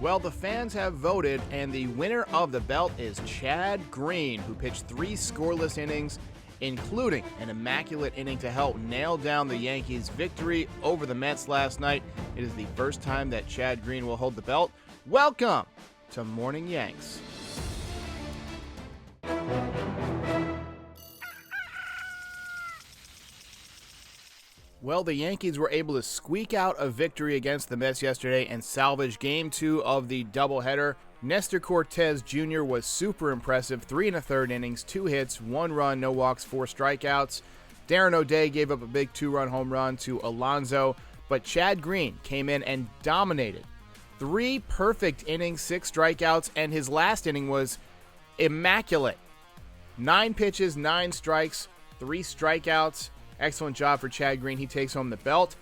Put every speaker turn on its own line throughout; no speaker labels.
Well, the fans have voted, and the winner of the belt is Chad Green, who pitched 3 scoreless innings, including an immaculate inning to help nail down the Yankees' victory over the Mets last night. It is the first time that Chad Green will hold the belt. Welcome to Morning Yanks. Well, the Yankees were able to squeak out a victory against the Mets yesterday and salvage Game 2 of the doubleheader. Nestor Cortez Jr. was super impressive. 3 1/3 innings, 2 hits, 1 run, no walks, 4 strikeouts. Darren O'Day gave up a big 2-run home run to Alonso, but Chad Green came in and dominated. 3 perfect innings, 6 strikeouts, and his last inning was immaculate. 9 pitches, 9 strikes, 3 strikeouts. Excellent job for Chad Green. He takes home the belt.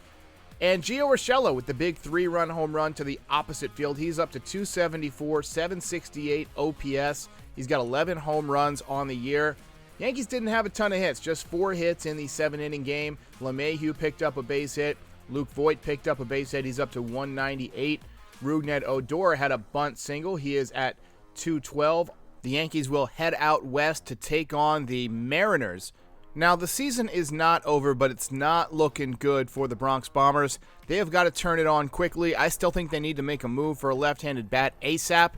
And Gio Urshela with the big 3-run home run to the opposite field. He's up to 274, 768 OPS. He's got 11 home runs on the year. Yankees didn't have a ton of hits, just 4 hits in the 7-inning game. LeMahieu picked up a base hit. Luke Voit picked up a base hit. He's up to 198. Rougned Odor had a bunt single. He is at 212. The Yankees will head out west to take on the Mariners. Now, the season is not over, but it's not looking good for the Bronx Bombers. They have got to turn it on quickly. I still think they need to make a move for a left-handed bat ASAP,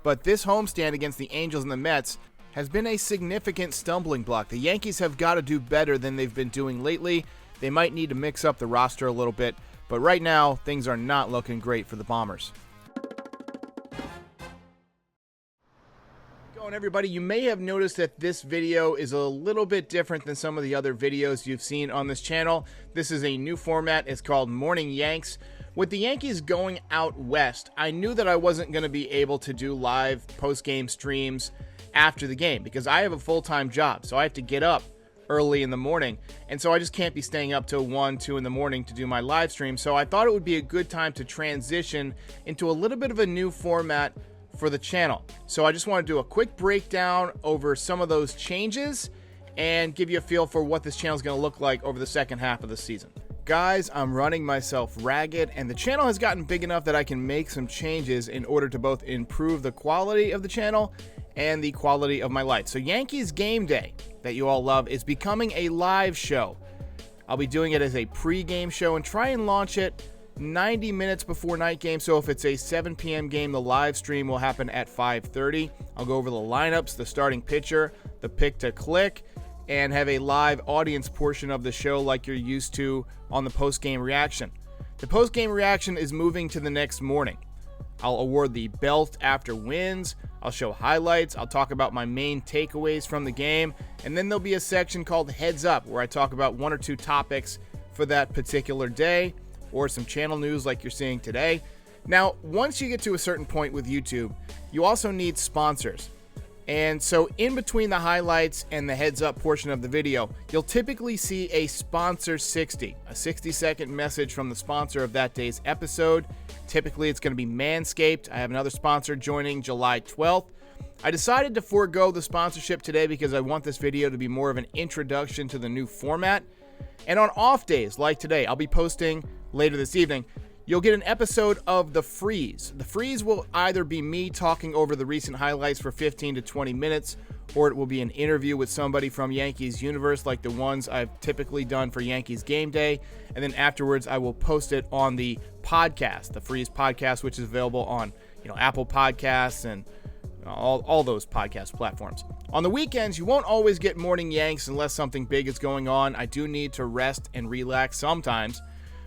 but this homestand against the Angels and the Mets has been a significant stumbling block. The Yankees have got to do better than they've been doing lately. They might need to mix up the roster a little bit, but right now, things are not looking great for the Bombers. Everybody, you may have noticed that this video is a little bit different than some of the other videos you've seen on this channel. This is a new format. It's called Morning Yanks. With the Yankees going out west, I knew that I wasn't going to be able to do live post-game streams after the game because I have a full-time job, so I have to get up early in the morning, and so I just can't be staying up till 1, 2 in the morning to do my live stream. So I thought it would be a good time to transition into a little bit of a new format for the channel. So I just want to do a quick breakdown over some of those changes and give you a feel for what this channel is going to look like over the second half of the season. Guys, I'm running myself ragged, and the channel has gotten big enough that I can make some changes in order to both improve the quality of the channel and the quality of my life. So Yankees Game Day, that you all love, is becoming a live show. I'll be doing it as a pre-game show and try and launch it 90 minutes before night game. So if it's a 7 p.m. game, the live stream will happen at 5:30. I'll go over the lineups, the starting pitcher, the pick to click, and have a live audience portion of the show like you're used to on the post-game reaction. The post-game reaction is moving to the next morning. I'll award the belt after wins. I'll show highlights. I'll talk about my main takeaways from the game. And then there'll be a section called Heads Up where I talk about 1 or 2 topics for that particular day, or some channel news like you're seeing today. Now, once you get to a certain point with YouTube, you also need sponsors. And so in between the highlights and the heads up portion of the video, you'll typically see a sponsor 60, a 60-second message from the sponsor of that day's episode. Typically, it's going to be Manscaped. I have another sponsor joining July 12th. I decided to forego the sponsorship today because I want this video to be more of an introduction to the new format. And on off days like today, I'll be posting later this evening, you'll get an episode of the Frieze. The Frieze will either be me talking over the recent highlights for 15 to 20 minutes, or it will be an interview with somebody from Yankees universe like the ones I've typically done for Yankees Game Day. And then afterwards, I will post it on the podcast, the Frieze podcast, which is available on Apple Podcasts and all those podcast platforms. On the weekends, you won't always get Morning Yanks unless something big is going on. I do need to rest and relax sometimes,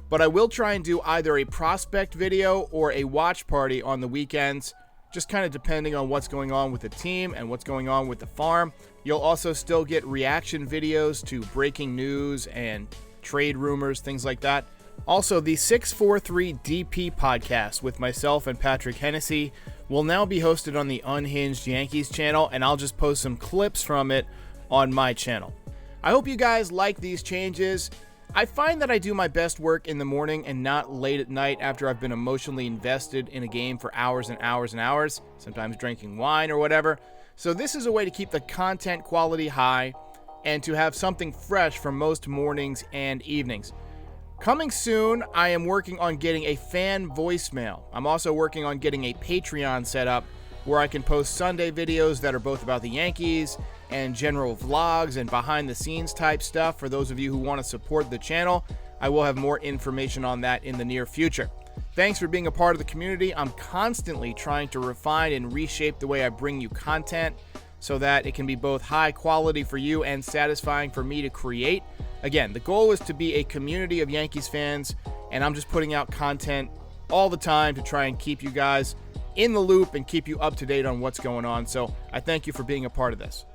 but I will try and do either a prospect video or a watch party on the weekends, just kind of depending on what's going on with the team and what's going on with the farm. You'll also still get reaction videos to breaking news and trade rumors, things like that. Also, the 643 DP podcast with myself and Patrick Hennessy will now be hosted on the Unhinged Yankees channel, and I'll just post some clips from it on my channel. I hope you guys like these changes. I find that I do my best work in the morning and not late at night after I've been emotionally invested in a game for hours and hours and hours, sometimes drinking wine or whatever. So this is a way to keep the content quality high and to have something fresh for most mornings and evenings. Coming soon, I am working on getting a fan voicemail. I'm also working on getting a Patreon set up where I can post Sunday videos that are both about the Yankees and general vlogs and behind the scenes type stuff for those of you who want to support the channel. I will have more information on that in the near future. Thanks for being a part of the community. I'm constantly trying to refine and reshape the way I bring you content so that it can be both high quality for you and satisfying for me to create. Again, the goal is to be a community of Yankees fans, and I'm just putting out content all the time to try and keep you guys in the loop and keep you up to date on what's going on. So I thank you for being a part of this.